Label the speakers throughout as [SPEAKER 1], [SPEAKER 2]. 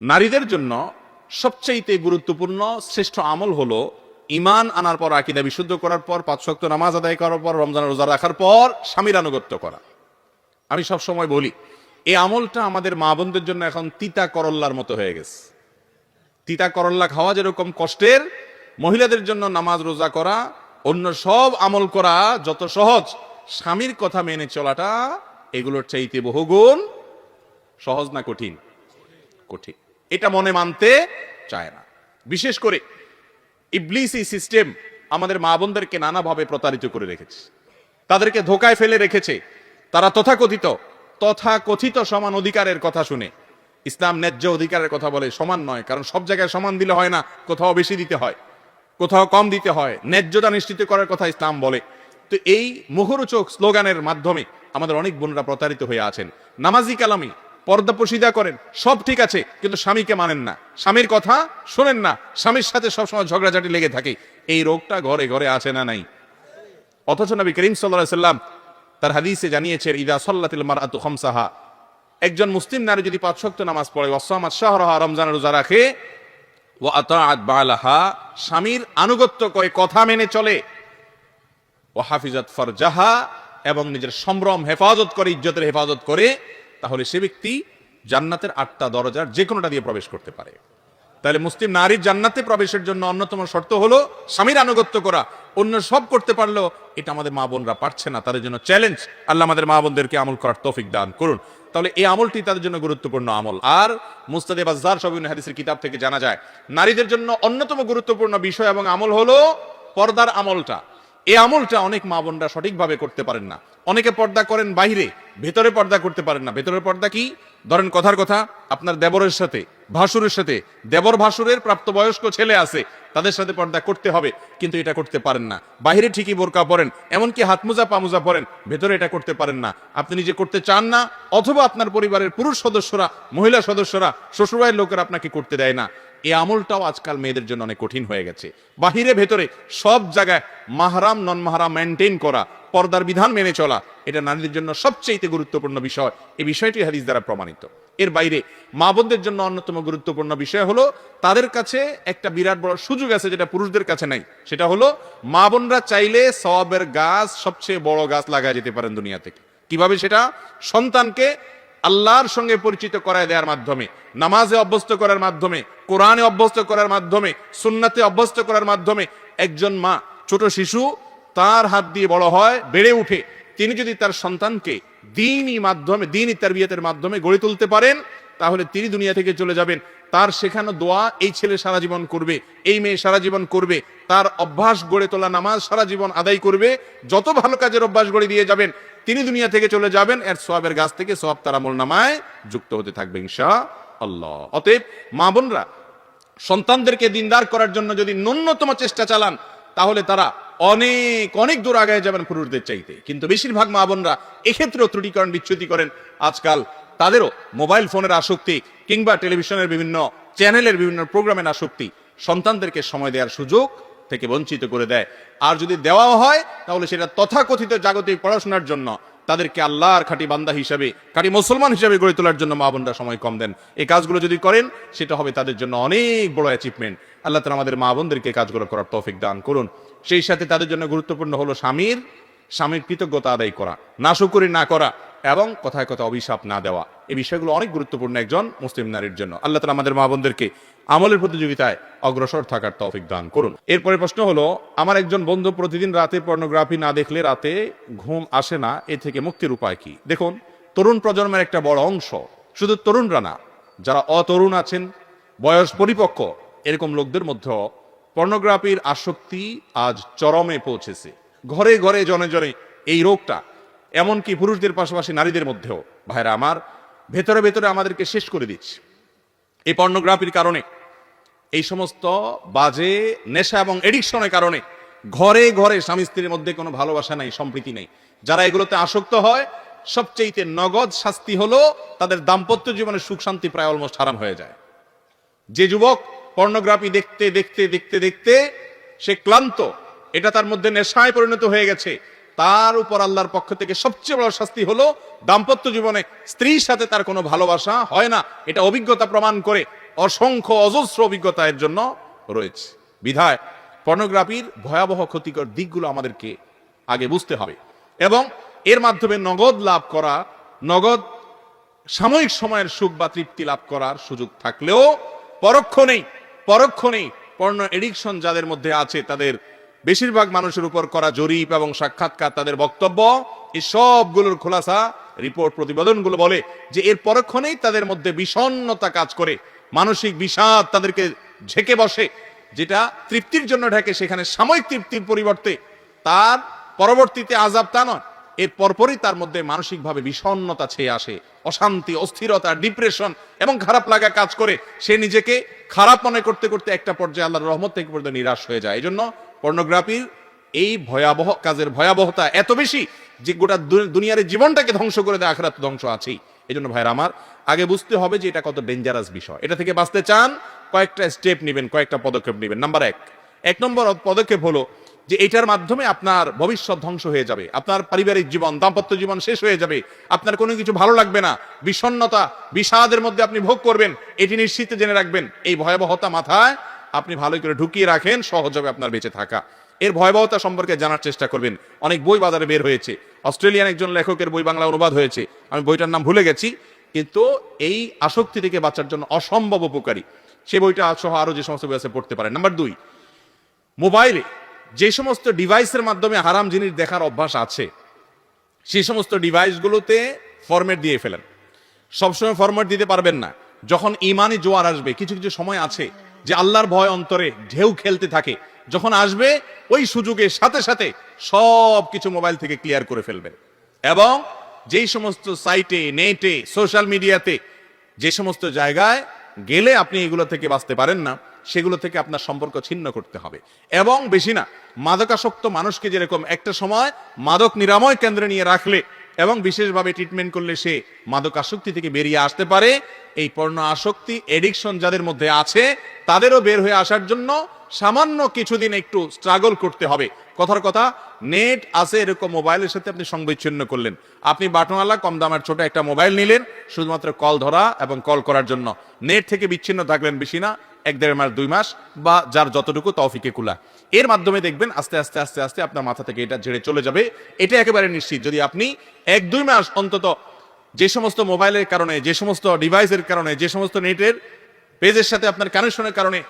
[SPEAKER 1] নারীদের জন্য সবচেয়ে গুরুত্বপূর্ণ শ্রেষ্ঠ আমল হলো ঈমান আনার পর, আকীদা বিশুদ্ধ করার পর, 5 ওয়াক্ত নামাজ আদায় করার পর, রমজানের রোজা রাখার পর স্বামীর আনুগত্য করা। আমি সব সময় বলি এই আমলটা আমাদের মা বোনদের জন্য এখন তিতা করল্লার মতো হয়ে গেছে। তিতা করল্লা খাওয়া যেরকম কষ্টের, মহিলাদের জন্য নামাজ রোজা করা, অন্য সব আমল করা যত সহজ, স্বামীর কথা মেনে চলাটা এগুলোর চাইতে বহুগুণ সহজ। না কঠিন? কঠিন। এটা মনে মানতে চায় না। বিশেষ করে ইবলিস এই সিস্টেম আমাদের মা বোনদেরকে নানাভাবে প্রতারিত করে রেখেছে, তাদেরকে ধোকায় ফেলে রেখেছে। তারা তথাকথিত সমান অধিকারের কথা শুনে, ইসলাম ন্যায্য অধিকারের কথা বলে, সমান নয়, কারণ সব জায়গায় সমান দিলে হয় না, কোথাও বেশি দিতে হয়, কোথাও কম দিতে হয়, ন্যায্যতা নিশ্চিত করার কথা ইসলাম বলে। তো এই মুখরোচক স্লোগানের মাধ্যমে আমাদের অনেক বোনরা প্রতারিত হয়ে আছেন। নামাজি কালামি, পর্দা পশিদা করেন, সব ঠিক আছে, কিন্তু স্বামীকে মানেন না, স্বামীর কথা শোনেন না, স্বামীর সাথে সবসময় ঝগড়াঝাটি লেগে থাকে। এই রোগটা ঘরে ঘরে আছে না নাই? অথচ নবী করিম সাল্লাল্লাহু আলাইহি সাল্লাম তার হাদিসে জানিয়েছেন, ইদা সাল্লাতিল মারআতু খামসাহা, একজন মুসলিম নারী যদি 5 ওয়াক্ত নামাজ পড়ে, ওয়াসামাত শাহরাহা, রমজানের রোজা রাখে, ওয়া আতাআত বালাহা, স্বামীর আনুগত্য করে, কথা মেনে চলে, ওয়া হাফিজাত ফারজাহা, এবং নিজের সম্ভ্রম হেফাজত করে, ইজ্জতের হেফাজত করে, তাহলে সে ব্যক্তি জান্নাতের 8টা দরজার যে কোনোটা দিয়ে প্রবেশ করতে পারে। তাহলে মুসলিম নারীর জান্নাতে প্রবেশের জন্য অন্যতম শর্ত হলো স্বামীর আনুগত্য করা। অন্য সব করতে পারলেও এটা আমাদের মা বোনরা পারছে না, তাদের জন্য চ্যালেঞ্জ। আল্লাহ আমাদের মা বোনদেরকে আমল করার তৌফিক দান করুন। তাহলে এই আমলটি তাদের জন্য গুরুত্বপূর্ণ আমল। আর মুস্তাদে বাজ্জার সহিহ হাদিসের কিতাব থেকে জানা যায়, নারীদের জন্য অন্যতম গুরুত্বপূর্ণ বিষয় এবং আমল হলো পর্দার আমলটা। এই আমলটা অনেক মা বোনরা সঠিকভাবে করতে পারেন না। অনেকে পর্দা করেন বাইরে, ভেতরে পর্দা করতে পারেন না। ভেতরের পর্দা কি? ধরেন কথার কথা, আপনার দেবরের সাথে, ভাসুরের সাথে, দেবর ভাসুরের প্রাপ্তবয়স্ক ছেলে আছে, তাদের সাথে পর্দা করতে হবে, কিন্তু এটা করতে পারেন না। বাইরে ঠিকই বোরকা পরেন, এমনকি হাত মোজা পা মোজা পরেন, ভেতরে এটা করতে পারেন না। আপনি নিজে করতে চান না, অথবা আপনার পরিবারের পুরুষ সদস্যরা, মহিলা সদস্যরা, শ্বশুরবাড়ির লোকেরা আপনাকে করতে দেয় না। এই আমলটাও আজকাল মেয়েদের জন্য অনেক কঠিন হয়ে গেছে। বাহিরে ভেতরে সব জায়গায় মাহরাম নন মাহরাম মেনটেন করা, পর্দার বিধান মেনে চলা, এটা নারীদের জন্য সবচেয়ে গুরুত্বপূর্ণ বিষয়। এই বিষয়টি হাদিস দ্বারা প্রমাণিত। এর বাইরে মা বোনদের জন্য অন্যতম গুরুত্বপূর্ণ বিষয় হলো, তাদের কাছে একটা বিরাট বড় সুযোগ আছে যেটা পুরুষদের কাছে নাই। সেটা হলো, মা বোনরা চাইলে সওয়াবের গাছ, সবচেয়ে বড় গাছ লাগায় যেতে পারেন দুনিয়া থেকে। কিভাবে সেটা? সন্তানকে আল্লাহর সঙ্গে পরিচিত করায় দেওয়ার মাধ্যমে, নামাজে অভ্যস্ত করার মাধ্যমে, কোরআনে অভ্যস্ত করার মাধ্যমে, সুন্নাতে অভ্যস্ত করার মাধ্যমে। একজন মা, ছোট শিশু তার হাত দিয়ে বড় হয়, বেড়ে উঠে, তিনি যদি তার সন্তানকে দ্বীনি মাধ্যমে, দ্বীনি তারবিয়াতের মাধ্যমে গড়ে তুলতে পারেন, তাহলে তিনি দুনিয়া থেকে চলে যাবেন, তার শেখানো দোয়া এই ছেলে সারা জীবন করবে, এই মেয়ে সারা জীবন করবে, তার অভ্যাস গড়ে তোলা নামাজ সারা জীবন আদায় করবে। যত ভালো কাজের অভ্যাস গড়ে দিয়ে যাবেন, তিনি দুনিয়া থেকে চলে যাবেন, এর সওয়াবের গাছ থেকে সওয়াব তার আমলনামায় যুক্ত হতে থাকবে ইনশাআল্লাহ। অতএব মা বোনরা সন্তানদেরকে দিনদার করার জন্য যদি ন্যূনতম চেষ্টা চালান, তাহলে তারা অনেক অনেক দূর আগায় যাবেন পুরুষদের চাইতে। কিন্তু বেশিরভাগ মা বোনরা এক্ষেত্রেও ত্রুটিকরণ, বিচ্যুতি করেন। আজকাল তাদেরও মোবাইল ফোনের আসক্তি, কিংবা টেলিভিশনের বিভিন্ন চ্যানেলের বিভিন্ন প্রোগ্রামের আসক্তি সন্তানদেরকে সময় দেওয়ার সুযোগ থেকে বঞ্চিত করে দেয়। আর যদি দেওয়াও হয়, তাহলে সেটা তথাকথিত জাগতিক পড়াশোনার জন্য, তাদেরকে আল্লাহর খাঁটি বান্দা হিসাবে, খাঁটি মুসলমান হিসাবে গড়ে তোলার জন্য মা বোনরা সময় কম দেন। এই কাজগুলো যদি করেন, সেটা হবে তাদের জন্য অনেক বড় অ্যাচিভমেন্ট। আল্লাহ তাআলা আমাদের মা বোনদেরকে কাজগুলো করার তৌফিক দান করুন। সেই সাথে তাদের জন্য গুরুত্বপূর্ণ হলো স্বামীর কৃতজ্ঞতা আদায় করা, নাশুকরি না করা, এবং কথায় কথা অভিশাপ না দেওয়া। এই বিষয়গুলো অনেক গুরুত্বপূর্ণ একজন মুসলিম নারীর জন্য। আল্লাহ তাআলা আমাদের মা বোনদেরকে আমলের প্রতিযোগিতায় অগ্রসর থাকার তৌফিক দান করুন। এরপরে প্রশ্ন হলো, আমার একজন বন্ধু প্রতিদিন রাতে পর্নোগ্রাফি না দেখলে রাতে ঘুম আসে না, এ থেকে মুক্তির উপায় কি? দেখুন, তরুণ প্রজন্মের একটা বড় অংশ, শুধু তরুণরা না, যারা অতরুণ আছেন, বয়স পরিপক্ক, এরকম লোকদের মধ্যে পর্নোগ্রাফির আসক্তি আজ চরমে পৌঁছেছে। ঘরে ঘরে জনে জনে এই রোগটা, এমনকি পুরুষদের পাশাপাশি নারীদের মধ্যেও। ভাইরা আমার, ভেতরে ভেতরে আমাদেরকে শেষ করে দিচ্ছে এই পর্নোগ্রাফির কারণে। এই সমস্ত বাজে নেশা এবং এডিকশনের কারণে ঘরে ঘরে স্বামী স্ত্রীর মধ্যে কোনো ভালোবাসা নাই, সম্প্রীতি নেই। যারা এগুলোতে আসক্ত হয়, সবচেয়ে নগদ শাস্তি হলো তাদের দাম্পত্য জীবনের সুখ শান্তি প্রায় অলমোস্ট হারাম হয়ে যায়। যে যুবক পর্নোগ্রাফি দেখতে দেখতে দেখতে দেখতে সে ক্লান্ত, এটা তার মধ্যে নেশায় পরিণত হয়ে গেছে, তার উপর আল্লাহর পক্ষ থেকে সবচেয়ে বড় শাস্তি হলো দাম্পত্য জীবনে স্ত্রীর সাথে তার কোনো ভালোবাসা হয় না। এটা অভিজ্ঞতা প্রমাণ করে। অসংখ্য অজস্র অভিজ্ঞতা এর জন্য রয়েছে। বিধায় পর্নোগ্রাফির ভয়াবহ ক্ষতিকর দিকগুলো আমাদেরকে আগে বুঝতে হবে, এবং এর মাধ্যমে নগদ লাভ করা, নগদ সাময়িক সময়ের সুখ বা তৃপ্তি লাভ করার সুযোগ থাকলেও পরোক্ষ নেই পর্নো এডিকশন যাদের মধ্যে আছে তাদের বেশিরভাগ মানুষের উপর করা জরিপ এবং সাক্ষাৎকার, তাদের বক্তব্য, এই সবগুলোর খোলাসা রিপোর্ট প্রতিবেদনগুলো বলে যে এর পরক্ষণেই তাদের মধ্যে বিষণ্ণতা কাজ করে, মানসিক বিষাদ তাদেরকে ঝেঁকে বসে, যেটা তৃপ্তির জন্য ঢাকে, সেখানে সাময়িক তৃপ্তির পরিবর্তে তার পরবর্তীতে আযাব তা নয়, এর পরপরই তার মধ্যে মানসিকভাবে বিষণ্ণতা ছেয়ে আসে, অশান্তি, অস্থিরতা, ডিপ্রেশন এবং খারাপ লাগা কাজ করে। সে নিজেকে খারাপ মনে করতে করতে একটা পর্যায়ে আল্লাহর রহমত থেকে পর্যন্ত নিরাশ হয়ে যায়। এই জন্য পর্নোগ্রাফির এই ভয়াবহ কাজের ভয়াবহতা এত বেশি যে গোটা দুনিয়ার জীবনটাকে ধ্বংস করে দেয়, আখিরাত ধ্বংস আছেই। এই জন্য ভাইরা আমার, আগে বুঝতে হবে যে এটা কত ডেঞ্জারাস বিষয়। এটা থেকে বাঁচতে চান, কয়েকটা স্টেপ নেবেন, কয়েকটা পদক্ষেপ নেবেন। নাম্বার এক নম্বর পদক্ষেপ হলো যে এটার মাধ্যমে আপনার ভবিষ্যৎ ধ্বংস হয়ে যাবে, আপনার পারিবারিক জীবন, দাম্পত্য জীবন শেষ হয়ে যাবে, আপনার কোনো কিছু ভালো লাগবে না, বিষণ্ণতা, বিষাদের মধ্যে আপনি ভোগ করবেন, এটি নিশ্চিত জেনে রাখবেন। এই ভয়াবহতা মাথায় আপনি ভালো করে ঢুকিয়ে রাখেন, সহজ হবে আপনার বেঁচে থাকা। এর ভয়াবহতা সম্পর্কে জানার চেষ্টা করবেন। অনেক বই বাজারে বের হয়েছে, অস্ট্রেলিয়ান একজন লেখকের বই বাংলা অনুবাদ হয়েছে, আমি বইটার নাম ভুলে গেছি, কিন্তু এই আসক্তি থেকে বাঁচার জন্য অসম্ভব উপকারী। সে বইটা সহ আরো যে সমস্ত বই আছে পড়তে পারেন। নাম্বার 2, মোবাইলে যে সমস্ত ডিভাইসের মাধ্যমে হারাম জিনিস দেখার অভ্যাস আছে, সেই সমস্ত ডিভাইসগুলোতে ফরম্যাট দিয়ে ফেলেন। সবসময় ফরম্যাট দিতে পারবেন না। যখন ইমানি জোয়ার আসবে, কিছু কিছু সময় আছে যে আল্লাহর ভয় অন্তরে ঢেউ খেলতে থাকে, যখন আসবে ওই সুযোগে সাথে সাথে সব কিছু মোবাইল থেকে ক্লিয়ার করে ফেলবেন। এবং যেই সমস্ত সাইটে, নেটে, সোশ্যাল মিডিয়াতে যে সমস্ত জায়গায় গেলে আপনি এগুলো থেকে বাঁচতে পারেন না, সেগুলো থেকে আপনার সম্পর্ক ছিন্ন করতে হবে। এবং বেশি না, মাদকাসক্ত মানুষকে যেরকম একটা সময় মাদক নিরাময় কেন্দ্রে নিয়ে রাখলে এবং বিশেষভাবে ট্রিটমেন্ট করলে সে মাদক আসক্তি থেকে বেরিয়ে আসতে পারে, এই পর্নো আসক্তি, এডিকশন যাদের মধ্যে আছে তাদেরও বের হয়ে আসার জন্য সামান্য কিছুদিন একটু স্ট্রাগল করতে হবে। কথার কথা, নেট আছে এরকম মোবাইলের সাথে আপনি সংবিচ্ছিন্ন করলেন, আপনি বাটনওয়ালা কম দামের ছোট একটা মোবাইল নিলেন শুধুমাত্র কল ধরা এবং কল করার জন্য, নেট থেকে বিচ্ছিন্ন থাকলেন বেশি না 1-1.5 মাস 2 মাস, বা যার যতটুকু তৌফিকে কুলা। এর মাধ্যমে দেখবেন আস্তে আস্তে আস্তে আস্তে আপনার মাথা থেকে এটা ঝেড়ে চলে যাবে। এটা একেবারে নিশ্চিত। যদি আপনি 1-2 মাস অন্তত যে সমস্ত মোবাইলের কারণে, যে সমস্ত ডিভাইসের কারণে, যে সমস্ত নেটের পেজের সাথে আপনার কানেকশনের কারণে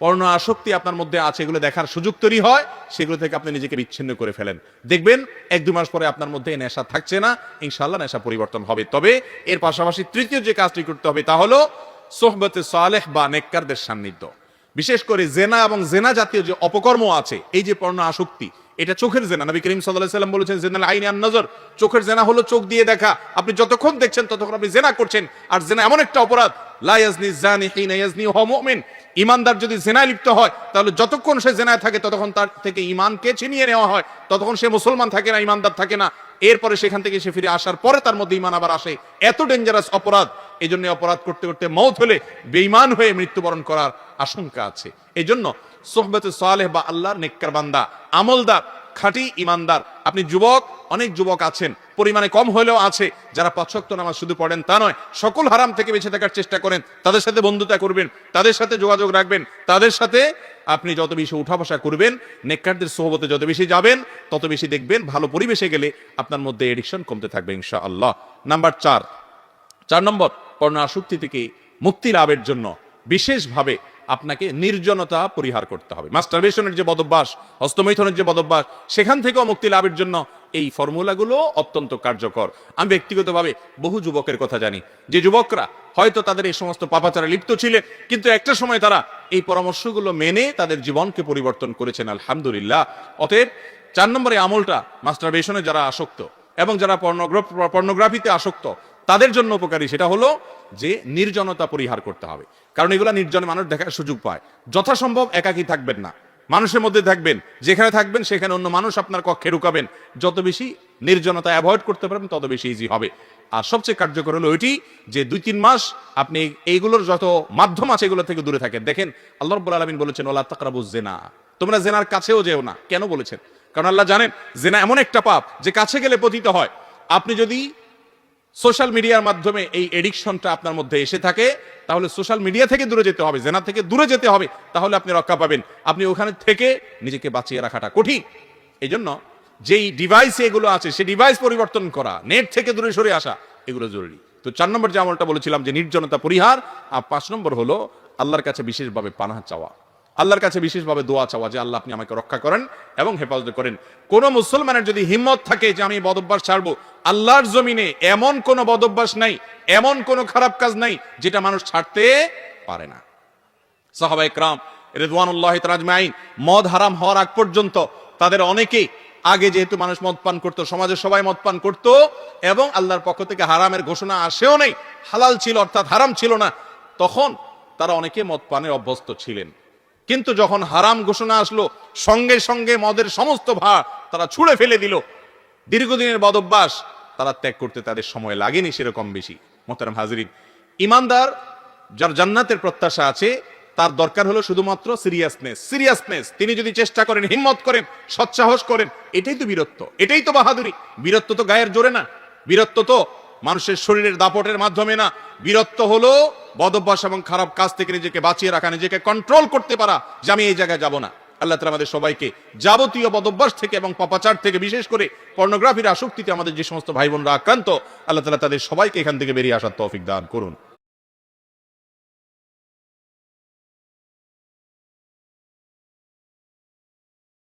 [SPEAKER 1] পর্ণ আসক্তি আপনার মধ্যে আছে, এগুলো দেখার সুযোগ তৈরি হয়, সেগুলো থেকে আপনি নিজেকে বিচ্ছিন্ন করে ফেলেন, দেখবেন 1-2 মাস পরে আপনার মধ্যে নেশা থাকছে না, ইনশাআল্লাহ নেশা পরিবর্তন হবে। তবে এর পাশাপাশি তৃতীয় যে কাজটি করতে হবে তা হলো সোহবতে সালেহ বা নেককারদের সান্নিধ্য। বিশেষ করে জেনা এবং জেনা জাতীয় যে অপকর্ম আছে, এই যে পর্ণ আসক্তি, এটা চোখের জেনা। নবী করিম সাল্লাল্লাহু আলাইহি ওয়াসাল্লাম বলেছেন, জেনাল আইনি আন নজর, চোখের জেনা হলো চোখ দিয়ে দেখা। আপনি যতক্ষণ দেখছেন ততক্ষণ আপনি জেনা করছেন। আর জেনা এমন একটা অপরাধ, লা ইয়াজনি জানি হিনা ইয়াজনি ওয়া হুয়া মুমিন। ইমানদার যদি জেনায় লিপ্ত হয়, তাহলে যতক্ষণ সে জেনায় থাকে ততক্ষণ তার থেকে ইমানকে ছিনিয়ে নেওয়া হয়, ততক্ষণ সে মুসলমান থাকে না, ইমানদার থাকে না। এরপরে সেখান থেকে সে ফিরে আসার পরে তার মধ্যে ইমান আবার আসে। এত ডেঞ্জারাস অপরাধ। এই জন্য অপরাধ করতে করতে মওত হলে বেঈমান হয়ে মৃত্যুবরণ করার আশঙ্কা আছে। এই জন্য সোহবতে সালেহ বা আল্লাহর নেককার বান্দা, আমলদার, খাঁটি ইমানদার, আপনি যুবক, অনেক যুবক আছেন, পরিমাণে কম হলেও আছে, যারা 5 ওয়াক্ত নামাজ শুধু পড়েন তা নয়, সকল হারাম থেকে বেঁচে থাকার চেষ্টা করেন। তাদের সাথে বন্ধুতা করবেন, তাদের সাথে যোগাযোগ রাখবেন, তাদের সাথে আপনি যত বেশি উঠা বসা করবেন, নেককারদের সোহবতে যত বেশি যাবেন, তত বেশি দেখবেন ভালো পরিবেশে গেলে আপনার মধ্যে এডিকশন কমতে থাকবে ইনশাআল্লাহ। নাম্বার 4 নম্বর, পর্ণ আসক্তি থেকে মুক্তি লাভের জন্য বিশেষভাবে আপনাকে নির্জনতা পরিহার করতে হবে। মাস্টারবেশনের যে বদভ্যাস, হস্তমৈথুনের যে বদভ্যাস, সেখান থেকেও মুক্তি লাভের জন্য এই ফর্মুলাগুলো অত্যন্ত কার্যকর। আমি ব্যক্তিগতভাবে বহু যুবকের কথা জানি, যে যুবকরা হয়তো তাদের এই সমস্ত পাপাচারে লিপ্ত ছিলেন, কিন্তু একটা সময় তারা এই পরামর্শগুলো মেনে তাদের জীবনকে পরিবর্তন করেছেন, আলহামদুলিল্লাহ। অতএব 4 নম্বরে আমলটা মাস্টারবেশনে যারা আসক্ত এবং যারা পর্নোগ্রাফিতে আসক্ত তাদের জন্য উপকারী, সেটা হলো যে নির্জনতা পরিহার করতে হবে। কারণ এগুলা নির্জনে মানুষ দেখার সুযোগ পায়। যথাসম্ভব একাকী থাকবেন না, মানুষের মধ্যে থাকবেন, যেখানে থাকবেন সেখানে অন্য মানুষ আপনার কক্ষে ঢুকাবেন। যত বেশি নির্জনতা অ্যাভয়েড করতে পারবেন তত বেশি ইজি হবে। আর সবচেয়ে কার্যকর হলো ওইটি যে 2-3 মাস আপনি এইগুলোর যত মাধ্যম আছে এগুলো থেকে দূরে থাকেন। দেখেন আল্লাহ রাব্বুল আলামিন বলেছেন, ওয়ালা তাকরাবুজ জিনা, তোমরা জেনার কাছেও যেও না। কেন বলেছেন? কারণ আল্লাহ জানেন জেনা এমন একটা পাপ যে কাছে গেলে পতিত হয়। আপনি যদি সোশ্যাল মিডিয়ার মাধ্যমে এই এডিকশনটা আপনার মধ্যে এসে থাকে, তাহলে সোশ্যাল মিডিয়া থেকে দূরে যেতে হবে, জেনা থেকে দূরে যেতে হবে, তাহলে আপনি রক্ষা পাবেন। আপনি ওখানে থেকে নিজেকে বাঁচিয়ে রাখাটা কঠিন। এই জন্য যেই ডিভাইসে এগুলো আছে সেই ডিভাইস পরিবর্তন করা, নেট থেকে দূরে সরে আসা, এগুলো জরুরি। তো 4 নম্বর যে আমলটা বলেছিলাম যে নির্জনতা পরিহার, আর 5 নম্বর হলো আল্লাহর কাছে বিশেষভাবে পানাহ চাওয়া, আল্লাহর কাছে বিশেষভাবে দোয়া চাওয়া যে আল্লাহ আপনি আমাকে রক্ষা করেন এবং হেফাজত করেন। কোন মুসলমানের যদি হিম্মত থাকে যে আমি বদভ্যাস ছাড়বো, আল্লাহর জমিনে এমন কোন বদভ্যাস নাই, এমন কোন খারাপ কাজ নাই যেটা মানুষ ছাড়তে পারে না। সাহাবায়ে কেরাম রিদওয়ানুল্লাহি তাআলা আজমাইন মদ হারাম হওয়ার আগ পর্যন্ত তাদের অনেকেই, আগে যেহেতু মানুষ মদ পান করতো, সমাজের সবাই মদ পান করতো এবং আল্লাহর পক্ষ থেকে হারামের ঘোষণা আসেও নেই, হালাল ছিল অর্থাৎ হারাম ছিল না, তখন তারা অনেকে মদ পানে অভ্যস্ত ছিলেন। কিন্তু যখন হারাম ঘোষণা আসলো, সঙ্গে সঙ্গে মদের সমস্ত ভার তারা ছুঁড়ে ফেলে দিল। দীর্ঘদিনের বদভ্যাস তারা ত্যাগ করতে তাদের সময় লাগেনি সেরকম বেশি। মোহতারাম হাজরিন, ইমানদার যার জান্নাতের প্রত্যাশা আছে, তার দরকার হলো শুধুমাত্র সিরিয়াসনেস। তিনি যদি চেষ্টা করেন, হিম্মত করেন, সৎসাহস করেন, এটাই তো বীরত্ব, এটাই তো বাহাদুরি। বীরত্ব তো গায়ের জোরে না, বীরত্ব তো মানুষের শরীরের দাপটের মাধ্যমে না। বীরত্ব হলো বদভ্যাস এবং খারাপ কাজ থেকে নিজেকে বাঁচিয়ে রাখা, নিজেকে কন্ট্রোল করতে পারা যে আমি এই জায়গায় যাব না। আল্লাহ তাআলা আমাদের সবাইকে যাবতীয় বদভ্যাস থেকে এবং পাপাচার থেকে, বিশেষ করে পর্নোগ্রাফির আসক্তিতে আমাদের যে সমস্ত ভাই বোনরা আক্রান্ত, আল্লাহ তাআলা তাদের সবাইকে এখান থেকে বেরিয়ে আসার তৌফিক দান করুন।